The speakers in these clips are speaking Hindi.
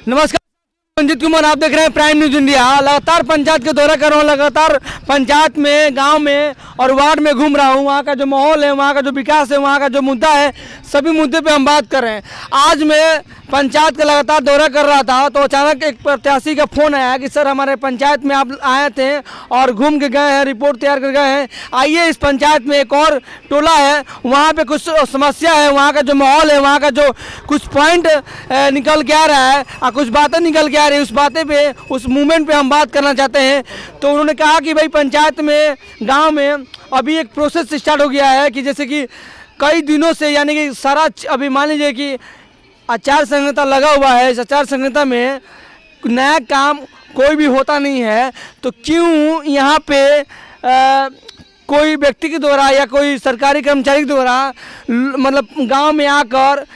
नमस्कार, रंजीत कुमार, आप देख रहे हैं प्राइम न्यूज इंडिया। लगातार पंचायत के दौरा कर रहा हूँ, लगातार पंचायत में, गांव में और वार्ड में घूम रहा हूँ। वहाँ का जो माहौल है, वहाँ का जो विकास है, वहाँ का जो मुद्दा है, सभी मुद्दे पे हम बात कर रहे हैं। आज मैं पंचायत का लगातार दौरा कर रहा था तो अचानक एक प्रत्याशी का फ़ोन आया कि सर हमारे पंचायत में आप आए थे और घूम के गए हैं, रिपोर्ट तैयार कर गए हैं, आइए इस पंचायत में एक और टोला है, वहाँ पे कुछ समस्या है, वहाँ का जो माहौल है, वहाँ का जो कुछ पॉइंट निकल के आ रहा है और कुछ बातें निकल के आ रही है, उस बातें पे, उस मूवमेंट पे हम बात करना चाहते हैं। तो उन्होंने कहा कि भाई पंचायत में, गाँव में अभी एक प्रोसेस स्टार्ट हो गया है कि जैसे कि कई दिनों से, यानी कि सारा अभी मान लीजिए कि आचार संहिता लगा हुआ है, इस आचार संहिता में नया काम कोई भी होता नहीं है, तो क्यों यहाँ पे कोई व्यक्ति के द्वारा या कोई सरकारी कर्मचारी के द्वारा मतलब गांव में आकर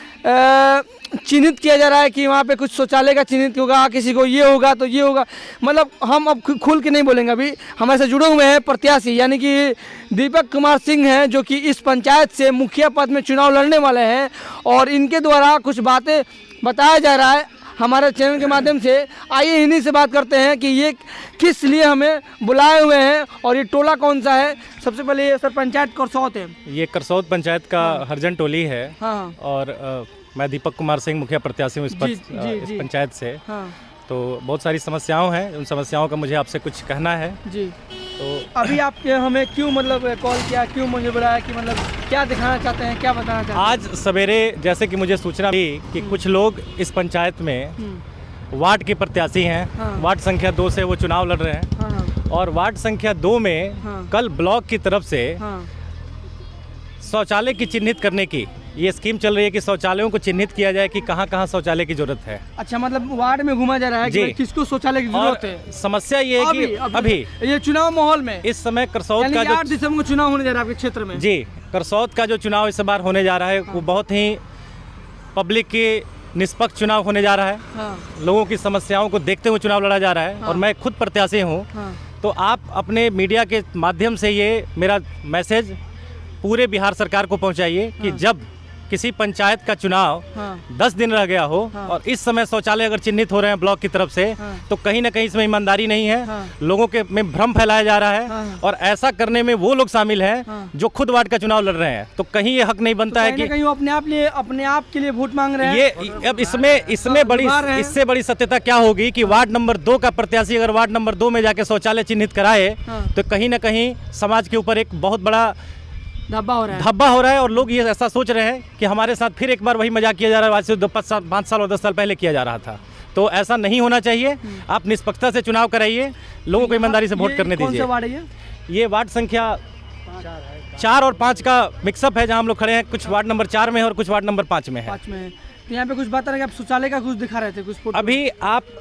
चिन्हित किया जा रहा है कि वहाँ पे कुछ शौचालय का चिन्हित होगा, किसी को ये होगा तो ये होगा। मतलब हम अब खुल के नहीं बोलेंगे, अभी हमारे साथ जुड़े हुए हैं प्रत्याशी, यानी कि दीपक कुमार सिंह हैं, जो कि इस पंचायत से मुखिया पद में चुनाव लड़ने वाले हैं और इनके द्वारा कुछ बातें बताया जा रहा है हमारे चैनल के माध्यम से। आइए इन्हीं से बात करते हैं कि ये किस लिए हमें बुलाए हुए हैं और ये टोला कौन सा है। सबसे पहले ये सर पंचायत करसौत है, ये करसौत पंचायत का हरजन टोली है। हाँ। और मैं दीपक कुमार सिंह मुखिया प्रत्याशी हूँ इस पंचायत से। हाँ। तो बहुत सारी समस्याएं हैं, उन समस्याओं का मुझे आपसे कुछ कहना है जी। तो अभी आप हमें क्यों मतलब कॉल किया, क्यों मुझे बुलाया, कि मतलब क्या दिखाना चाहते हैं, क्या बताना चाहते हैं? आज सवेरे जैसे कि मुझे सूचना मिली कि कुछ लोग इस पंचायत में वार्ड के प्रत्याशी हैं। हाँ। वार्ड संख्या 2 से वो चुनाव लड़ रहे हैं। हाँ। और वार्ड संख्या 2 में कल ब्लॉक की तरफ से शौचालय की चिन्हित करने की ये स्कीम चल रही है कि शौचालयों को चिन्हित किया जाए कि कहाँ कहाँ शौचालय की जरूरत है। अच्छा, मतलब वार्ड में घुमा जा रहा है कि किसको शौचालय की जरूरत है। समस्या ये है कि अभी ये चुनाव माहौल में इस समय करसौत का जो 8 दिसंबर को चुनाव होने जा रहा है आपके क्षेत्र में। जी, करसौत का जो चुनाव इस बार होने जा रहा है वो बहुत ही पब्लिक के निष्पक्ष चुनाव होने जा रहा है। लोगों की समस्याओं को देखते हुए चुनाव लड़ा जा रहा है और मैं खुद प्रत्याशी हूँ। तो आप अपने मीडिया के माध्यम से ये मेरा मैसेज पूरे बिहार सरकार को पहुंचाइए कि जब किसी पंचायत का चुनाव 10 दिन रह गया हो और इस समय शौचालय अगर चिन्हित हो रहे हैं ब्लॉक की तरफ से, तो कहीं ना कहीं इसमें ईमानदारी नहीं है। लोगों के में भ्रम फैलाया जा रहा है और ऐसा करने में वो लोग शामिल हैं जो खुद वार्ड का चुनाव लड़ रहे हैं। तो कहीं ये हक नहीं बनता है कि कहीं वो अपने आप के लिए वोट मांग रहे हैं। ये अब इससे बड़ी सत्यता क्या होगी कि वार्ड नंबर 2 का प्रत्याशी अगर वार्ड नंबर 2 में जाके शौचालय चिन्हित कराए तो कहीं ना कहीं समाज के ऊपर एक बहुत बड़ा धब्बा हो रहा है और लोग ये ऐसा सोच रहे हैं कि हमारे साथ फिर एक बार वही मजाक किया जा रहा है आज से 5 साल और 10 साल पहले किया जा रहा था। तो ऐसा नहीं होना चाहिए। आप निष्पक्षता से चुनाव कराइए, लोगों को ईमानदारी से वोट करने दीजिए। कौन सा वार्ड है ये वार्ड संख्या 4 और 5 का मिक्सअप है जहां हम लोग खड़े हैं। कुछ वार्ड नंबर 4 में है और कुछ वार्ड नंबर 5 में है। तो यहाँ पे कुछ बता रहे हैं कि आप शौचालय का कुछ दिखा रहे थे कुछ फोटो। अभी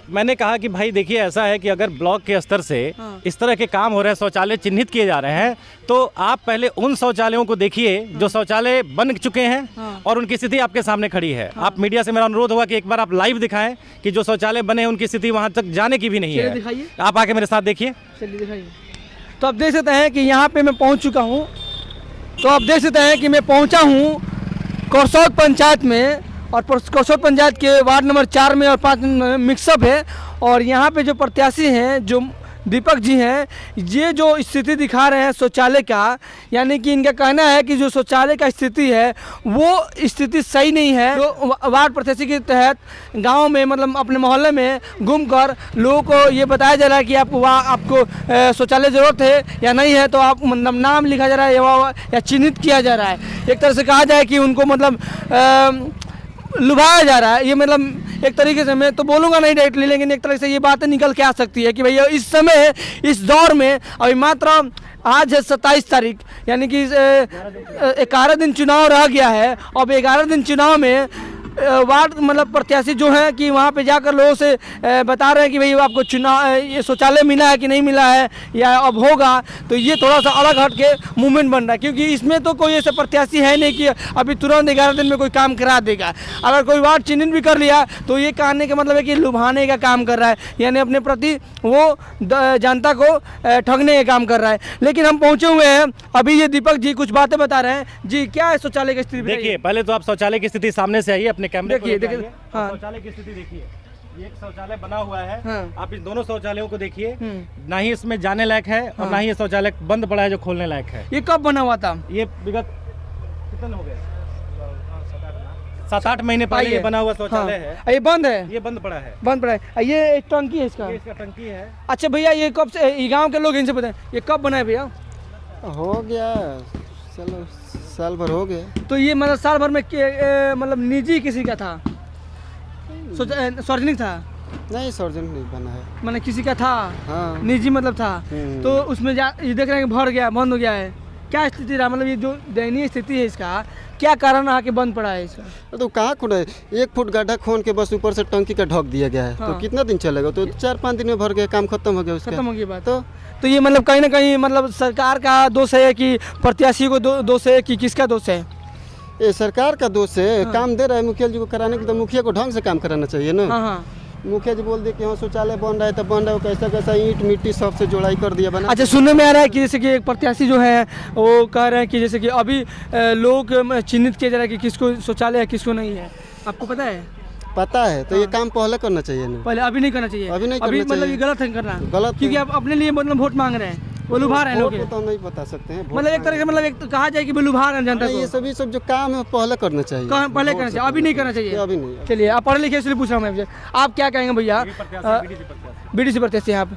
मैंने कहा कि भाई देखिए, ऐसा है कि अगर ब्लॉक के स्तर से इस तरह के काम हो रहे हैं, शौचालय चिन्हित किए जा रहे हैं, तो आप पहले उन शौचालयों को देखिए जो शौचालय बन चुके हैं और उनकी स्थिति आपके सामने खड़ी है। आप मीडिया से मेरा अनुरोध होगा कि एक बार आप लाइव दिखाएं कि जो शौचालय बने उनकी स्थिति वहां तक जाने की भी नहीं है। आप आके मेरे साथ देखिए। चलिए दिखाइए। तो आप देख सकते हैं कि यहाँ पे मैं पहुँच चुका हूँ। तो आप देख सकते हैं कि मैं पहुँचा हूँ करसौत पंचायत में और करसौत पंचायत के वार्ड नंबर 4 में और 5 में मिक्सअप है। और यहाँ पे जो प्रत्याशी हैं, जो दीपक जी हैं, ये जो स्थिति दिखा रहे हैं शौचालय का, यानी कि इनका कहना है कि जो शौचालय का स्थिति है वो स्थिति सही नहीं है। जो वार्ड प्रत्याशी के तहत गांव में, मतलब अपने मोहल्ले में घूमकर लोगों को ये बताया जा रहा है कि आपको शौचालय ज़रूरत है या नहीं है, तो आप मतलब नाम लिखा जा रहा है या चिन्हित किया जा रहा है। एक तरह से कहा जाए कि उनको मतलब लुभाया जा रहा है। ये मतलब एक तरीके से, मैं तो बोलूँगा नहीं डायरेक्टली, लेकिन एक तरह से ये बातें निकल के आ सकती है कि भैया इस समय, इस दौर में अभी मात्र आज है 27 तारीख, यानी कि 11 दिन चुनाव रह गया है। अब 11 दिन चुनाव में वार्ड मतलब प्रत्याशी जो है कि वहाँ पे जाकर लोगों से बता रहे हैं कि भाई आपको चुनाव ये शौचालय मिला है कि नहीं मिला है या अब होगा। तो ये थोड़ा सा अलग हट के मूवमेंट बन रहा है, क्योंकि इसमें तो कोई ऐसा प्रत्याशी है नहीं कि अभी तुरंत 11 दिन में कोई काम करा देगा। अगर कोई वार्ड चिन्हित भी कर लिया तो ये कहने का मतलब है कि लुभाने का काम कर रहा है, यानी अपने प्रति वो जनता को ठगने का काम कर रहा है। लेकिन हम पहुँचे हुए हैं, अभी ये दीपक जी कुछ बातें बता रहे हैं। जी, क्या है शौचालय की स्थिति? देखिए, पहले तो आप शौचालय की स्थिति सामने से आइए, अपने कैमरे देखिए। हाँ, शौचालय की स्थिति देखिए। ये एक शौचालय बना हुआ है। हाँ। आप इन दोनों शौचालयों को देखिए, ना ही इसमें जाने लायक है और ना ही ये शौचालय बंद पड़ा है जो खोलने लायक है। ये कब बना हुआ था? ये विगत कितने हो गए, 7-8 महीने पहले ये बना हुआ शौचालय है। ये बंद है? ये बंद पड़ा है। बंद पड़ा है। ये एक टंकी है इसका? ये इसका टंकी है। अच्छा भैया, ये कब से, ये गांव के लोग इनसे बताएं, ये कब बना है भैया? हो गया, चलो साल भर हो गया। तो ये मतलब साल भर में मतलब निजी किसी का था, सार्वजनिक था? नहीं, सार्वजनिक नहीं बना है। मतलब किसी का था? हाँ। निजी मतलब था। तो उसमें ये देख रहे हैं कि भर गया, बंद हो गया है। क्या स्थिति रहा, मतलब ये जो दयनीय स्थिति है इसका, क्या कारण रहा कि बंद पड़ा है इसका? तो कहाँ खुद है, 1 फुट गड्ढा खोन के बस ऊपर से टंकी का ढक दिया गया है। हाँ। तो कितना दिन चलेगा? तो 4-5 दिन में भर गया, काम खत्म हो गया उसका। खत्म हो गई बात। तो ये मतलब कहीं ना कहीं मतलब सरकार का दोष है कि प्रत्याशी को दोष है कि किसका दोष है? ये सरकार का दोष है। काम दे रहा है मुखिया जी को कराने के, तो मुखिया को ढंग से काम कराना चाहिए ना। हाँ हाँ। मुखिया जी बोल दे कि हाँ शौचालय बन रहा है तो बन रहा है, कैसा कैसा ईंट मिट्टी सबसे जोड़ाई कर दिया बना। अच्छा, सुनने में आ रहा है कि जैसे कि एक प्रत्याशी जो है वो कह रहे हैं कि जैसे कि अभी लोग चिन्हित किया जा रहा है कि किसको शौचालय है किसको नहीं है, आपको पता है? पता है, तो ये काम पहले करना चाहिए ना। पहले, अभी नहीं करना चाहिए। अभी नहीं करना मतलब चाहिए। ये गलत है करना, गलत क्योंकि आप अपने लिए मतलब वोट मांग रहे हैं, वो लुभा रहे हैं लोग। वोट तो नहीं बता सकते हैं। मतलब एक तरह से मतलब एक तो कहा जाए कि वो लुभा रहे हैं जनता ये को। सब जो काम है पहले करना चाहिए। पहले करना चाहिए, अभी नहीं करना चाहिए। अभी नहीं। चलिए, आप पढ़े लिखे इसलिए पूछ रहा हूँ मैं आपसे। आप क्या कहेंगे भैया? बीडीसी प्रत्याशी हैं आप,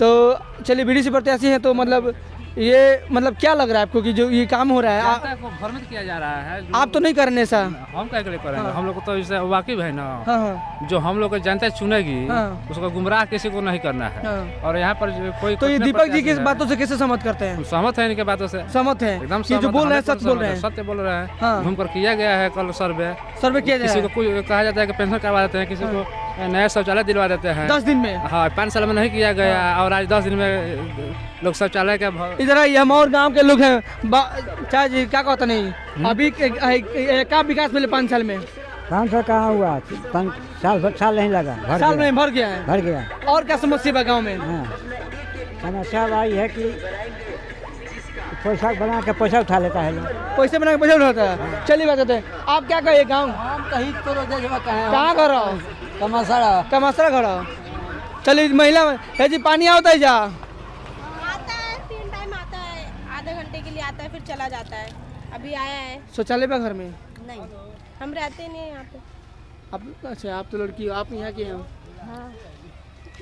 तो चलिए बीडीसी प्रत्याशी हैं, तो मतलब ये मतलब क्या लग रहा है आपको कि जो ये काम हो रहा है जनता को भ्रमित किया जा रहा है? आप तो नहीं कर रहे ऐसा? हम क्या करेंगे? हम लोग को तो इससे वाकिफ है ना। हाँ हाँ जो हम लोग को जनता चुनेगी हाँ। उसको गुमराह किसी को नहीं करना है। हाँ। और यहाँ पर कोई तो ये दीपक जी की बातों से कैसे सहमत करते हैं? सहमत है इनके बातों से, सहमत है एकदम कि जो बोल रहे हैं सच बोल रहे हैं? सत्य बोल रहे हैं। हाँ। घूम कर किया गया है कल सर्वे किया जाए। किसी को कुछ कहा जाता है कि पेंशन करवा देते हैं, किसी को नया शौचालय दिलवा देते हैं 10 दिन में। हाँ, 5 साल में नहीं किया गया और आज 10 दिन में लोग शौचालय का इधर ये हम और गांव के लोग हैं चाचा जी, क्या कहता नहीं अभी क्या विकास मिले 5 साल में? 5 साल कहाँ हुआ, साल नहीं लगा, साल में भर गया है। भर गया। और क्या समस्या है गाँव में? हाँ, समस्या आई है कि पैसा बना के पैसा उठा लेता है लोग। पैसे बना के पैसा उठाता है। चलिए बात करते हैं, आप क्या कहिए गाँव कहाँ घर हो? कमासरा घर हो। चलिए महिला है जी, पानी आता है जा? आता है, 3 टाइम आता है, आधे घंटे के लिए आता है फिर चला जाता है। अभी आया है। शौचालय पे घर में? नहीं, हम रहते नहीं यहाँ पे। आप अच्छा, आप तो लड़की हो, आप यहाँ के हैं? हाँ।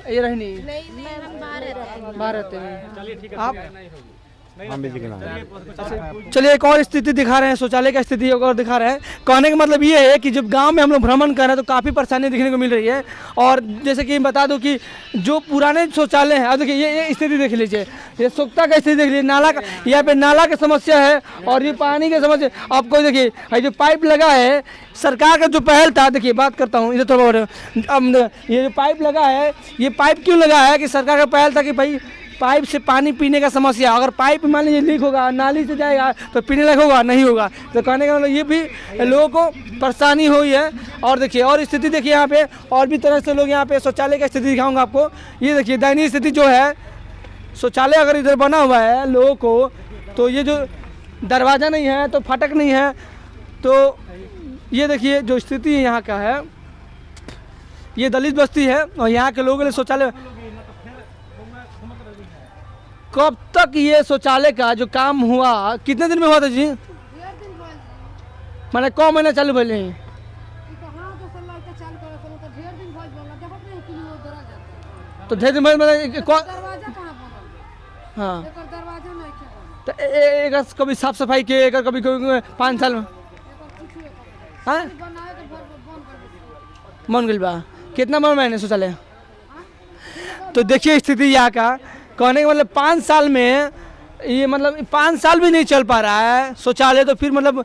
ये रहनी नहीं, हम बाहर रहते हैं। बाहर रहते हैं आप? चलिए चलिए एक और स्थिति दिखा रहे हैं, शौचालय का स्थिति एक और दिखा रहे हैं। कहने का मतलब ये है कि जब गांव में हम लोग भ्रमण कर रहे हैं तो काफ़ी परेशानी देखने को मिल रही है। और जैसे कि बता दूं कि जो पुराने शौचालय हैं, अब देखिए ये स्थिति देख लीजिए, ये सोख्ता का स्थिति देख लीजिए, नाला का, यहाँ पे नाला की समस्या है और ये पानी की समस्या। आपको देखिए ये जो पाइप लगा है, सरकार का जो पहल था, देखिए बात करता हूँ इधर थोड़ा, अब ये जो पाइप लगा है, ये पाइप क्यों लगा है कि सरकार का पहल था कि भाई पाइप से पानी पीने का समस्या, अगर पाइप मान लीजिए लीक होगा, नाली से जाएगा तो पीने लायक होगा नहीं होगा। तो कहने का मतलब ये भी लोगों को परेशानी हुई है। और देखिए और स्थिति देखिए यहाँ पे, और भी तरह से लोग यहाँ पे शौचालय का स्थिति दिखाऊंगा आपको। ये देखिए दयनीय स्थिति जो है, शौचालय अगर इधर बना हुआ है लोगों को, तो ये जो दरवाज़ा नहीं है तो फाटक नहीं है, तो ये देखिए जो स्थिति यहाँ का है, ये दलित बस्ती है और यहाँ के लोगों के लिए शौचालय कब तक ये शौचालय का जो काम हुआ, कितने दिन में हुआ था जी? मैंने कौ महीना चालू भले ही तो ढेर दिन मतलब हाँ, तो एक कभी साफ सफाई के, एक कभी 5 साल में हाँ मन गई बा। कितना मन मैंने शौचालय? तो देखिए स्थिति यहाँ का, कहने का मतलब 5 साल में ये मतलब 5 साल भी नहीं चल पा रहा है शौचालय, तो फिर मतलब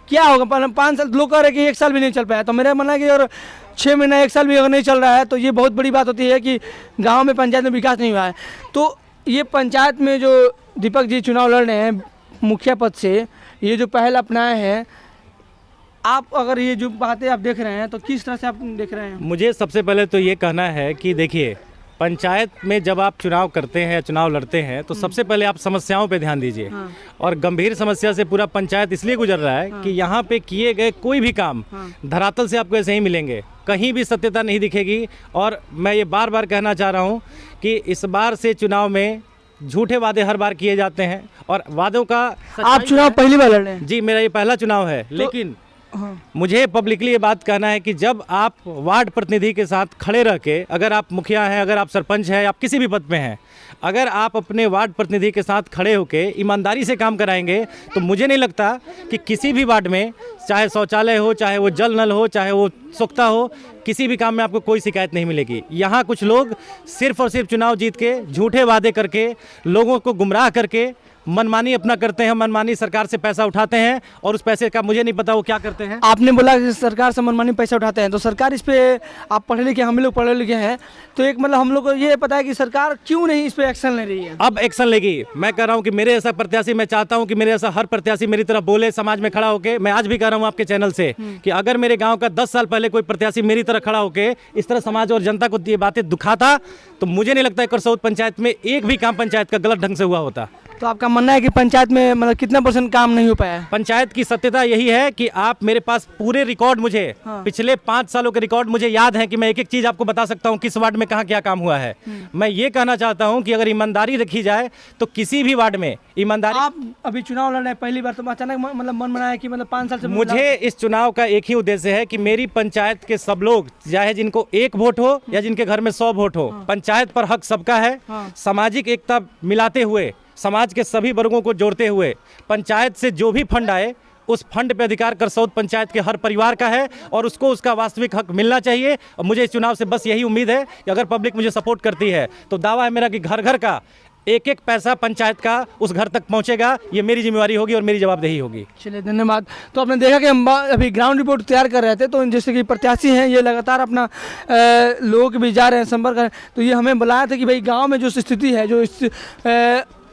क्या होगा? 5 साल लोग कह रहे हैं कि 1 साल भी नहीं चल पाया, तो मेरा मानना है कि और 6 महीना 1 साल भी अगर नहीं चल रहा है तो ये बहुत बड़ी बात होती है कि गांव में पंचायत में विकास नहीं हुआ है। तो ये पंचायत में जो दीपक जी चुनाव लड़ रहे हैं मुखिया पद से, ये जो पहल अपनाए हैं, आप अगर ये जो बातें आप देख रहे हैं तो किस तरह से आप देख रहे हैं? मुझे सबसे पहले तो ये कहना है कि देखिए पंचायत में जब आप चुनाव करते हैं या चुनाव लड़ते हैं तो सबसे पहले आप समस्याओं पे ध्यान दीजिए। और गंभीर समस्या से पूरा पंचायत इसलिए गुजर रहा है कि यहाँ पे किए गए कोई भी काम धरातल से आपको ऐसे ही मिलेंगे, कहीं भी सत्यता नहीं दिखेगी। और मैं ये बार बार कहना चाह रहा हूँ कि इस बार से चुनाव में झूठे वादे हर बार किए जाते हैं और वादों का आप चुनाव पहली बार लड़ रहे हैं? जी, मेरा ये पहला चुनाव है। लेकिन मुझे पब्लिकली ये बात कहना है कि जब आप वार्ड प्रतिनिधि के साथ खड़े रह के, अगर आप मुखिया हैं, अगर आप सरपंच हैं, आप किसी भी पद पे हैं, अगर आप अपने वार्ड प्रतिनिधि के साथ खड़े होकर ईमानदारी से काम कराएंगे तो मुझे नहीं लगता कि किसी भी वार्ड में, चाहे शौचालय हो, चाहे वो जल नल हो, चाहे वो स्वच्छता हो, किसी भी काम में आपको कोई शिकायत नहीं मिलेगी। यहाँ कुछ लोग सिर्फ और सिर्फ चुनाव जीत के झूठे वादे करके, लोगों को गुमराह करके मनमानी अपना करते हैं, मनमानी सरकार से पैसा उठाते हैं और उस पैसे का मुझे नहीं पता वो क्या करते हैं। आपने बोला कि सरकार से मनमानी पैसा उठाते हैं, तो सरकार इस पे, आप पढ़े लिखे, हम लोग पढ़े लिखे हैं, तो एक मतलब हम लोग को ये पता है कि सरकार क्यों नहीं इस पे एक्शन ले रही है। अब एक्शन लेगी। मैं कह रहा हूँ कि मेरे ऐसा प्रत्याशी, मैं चाहता हूँ कि मेरे ऐसा हर प्रत्याशी मेरी तरफ बोले, समाज में खड़ा होकर। मैं आज भी कह रहा हूँ आपके चैनल से कि अगर मेरे गाँव का 10 साल पहले कोई प्रत्याशी मेरी तरह खड़ा होकर इस तरह समाज और जनता को ये बातें दुखाता तो मुझे नहीं लगता करसौद पंचायत में एक भी काम पंचायत का गलत ढंग से हुआ होता। तो आपका मानना है कि पंचायत में मतलब कितना % काम नहीं हो पाया है? पंचायत की सत्यता यही है कि आप मेरे पास पूरे रिकॉर्ड, मुझे पिछले 5 सालों के रिकॉर्ड मुझे याद है कि मैं एक एक चीज आपको बता सकता हूं किस वार्ड में कहां क्या काम हुआ है। मैं ये कहना चाहता हूं कि अगर ईमानदारी रखी जाए तो किसी भी वार्ड में ईमानदारी। आप अभी चुनाव लड़ रहे हैं पहली बार, तो अचानक मतलब मन बनाया कि मतलब 5 साल से मुझे इस चुनाव का एक ही उद्देश्य है कि मेरी पंचायत के सब लोग, चाहे जिनको 1 वोट हो या जिनके घर में 100 वोट हो, पंचायत पर हक सबका है। सामाजिक एकता मिलाते हुए, समाज के सभी वर्गों को जोड़ते हुए, पंचायत से जो भी फंड आए उस फंड पे अधिकार करसौद पंचायत के हर परिवार का है और उसको उसका वास्तविक हक मिलना चाहिए। और मुझे इस चुनाव से बस यही उम्मीद है कि अगर पब्लिक मुझे सपोर्ट करती है तो दावा है मेरा कि घर घर का एक एक पैसा पंचायत का उस घर तक पहुंचेगा। ये मेरी जिम्मेवारी होगी और मेरी जवाबदेही होगी। चलिए, धन्यवाद। तो आपने देखा कि हम अभी ग्राउंड रिपोर्ट तैयार कर रहे थे, तो जैसे कि प्रत्याशी हैं ये लगातार अपना लोगों के बीच जा रहे हैं, संपर्क कर रहे हैं। तो ये हमें बुलाया था कि भाई गाँव में जो स्थिति है, जो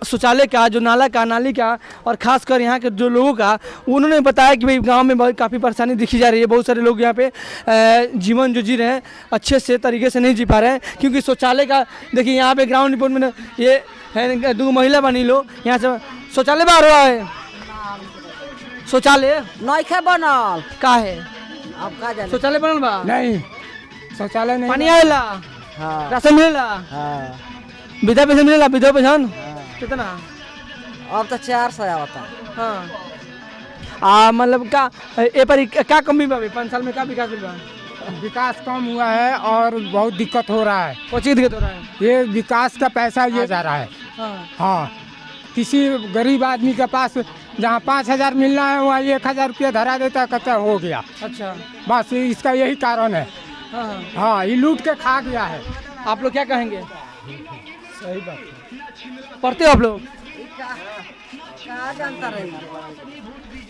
शौचालय का, जो नाला का, नाली का, और खासकर यहाँ के जो लोगों का, उन्होंने बताया कि भाई गांव में बहुत काफ़ी परेशानी दिखी जा रही है। बहुत सारे लोग यहाँ पे जीवन जो जी रहे हैं अच्छे से तरीके से नहीं जी पा रहे हैं, क्योंकि शौचालय का देखिए यहाँ पे ग्राउंड रिपोर्ट में ये है 2 महिला बनी लो यहाँ से शौचालय बाहर रहा है। शौचालय नहीं बनल का है? अब का जाने शौचालय बनल बा? नहीं, शौचालय नहीं। पानी आएला? हाँ राशन मिलेला? हाँ विधवा पेंशन मिलेला? विधवा पेंशन कितना? अब तो 400 आवता। हाँ, मतलब का ए पर क्या कमी बा? 5 साल में क्या विकास हुआ? विकास कम हुआ है और बहुत दिक्कत हो रहा है। कौन चीज दिक्कत हो रहा है? ये विकास का पैसा ये जा रहा है। हाँ, किसी गरीब आदमी के पास जहाँ 5000 मिलना है वहाँ 1000 रुपया धरा देता, कहता हो गया। अच्छा, बस इसका यही कारण है। हाँ, ये लूट के खा गया है। आप लोग क्या कहेंगे? सही बात है। पढ़ते हो आप लोग? का जानता रही।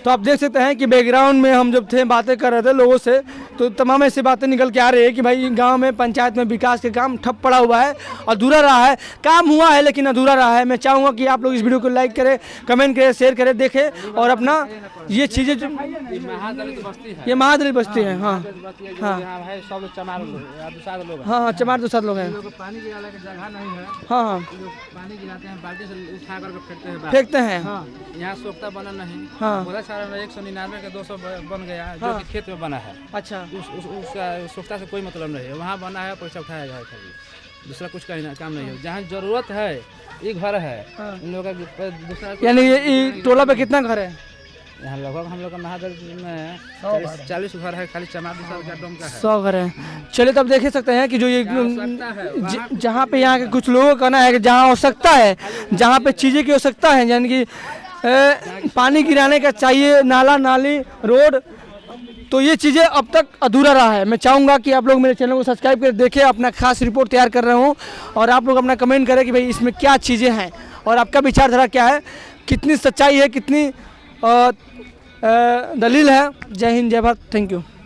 तो आप देख सकते हैं कि बैकग्राउंड में हम जब थे बातें कर रहे थे लोगों से, तो तमाम ऐसी बातें निकल के आ रही है कि भाई गांव में पंचायत में विकास के काम ठप पड़ा हुआ है, अधूरा रहा है। काम हुआ है लेकिन अधूरा रहा है। मैं चाहूँगा कि आप लोग इस वीडियो को लाइक करें, कमेंट करें, शेयर करें, देखें और अपना ये चीज़ें जो ये महादलित बस्ती है। हाँ हाँ हाँ, चमार 2-7 लोग हैं। पानी गिराने की जगह नहीं है। हाँ हाँ, पानी गिराते हैं, बाल्टी से उठा करके फेंकते हैं। यहाँ सोखता बना नहीं। हाँ। बोला सारा 199 का 200 बन गया है, जो कि खेत में बना है। अच्छा, उसका सोखता से कोई मतलब नहीं है। वहाँ बना है, पैसा उठाया जाए खाली, दूसरा कुछ काम नहीं है। जहाँ जरूरत है ये घर है। इन लोगों का दूसरा यानी ये टोला पे कितना घर है? यहाँ लगभग हम लोग का महादल में 40 घर है, खाली चमार 200 का डोम का है। 100 घर है। चलिए, तब देख सकते हैं कि जो ये जहाँ पे यहाँ के कुछ लोगों का कहना है कि जहाँ आवश्यकता है, जहाँ पे चीज़ें की आवश्यकता है, यानी कि पानी गिराने का चाहिए, नाला नाली रोड, तो ये चीज़ें अब तक अधूरा रहा है। मैं चाहूँगा कि आप लोग मेरे चैनल को सब्सक्राइब कर देखें। अपना खास रिपोर्ट तैयार कर रहा हूँ और आप लोग अपना कमेंट करें कि भाई इसमें क्या चीज़ें हैं और आपका विचारधारा क्या है, कितनी सच्चाई है, कितनी दलील है। जय हिंद, जय भारत, थैंक यू।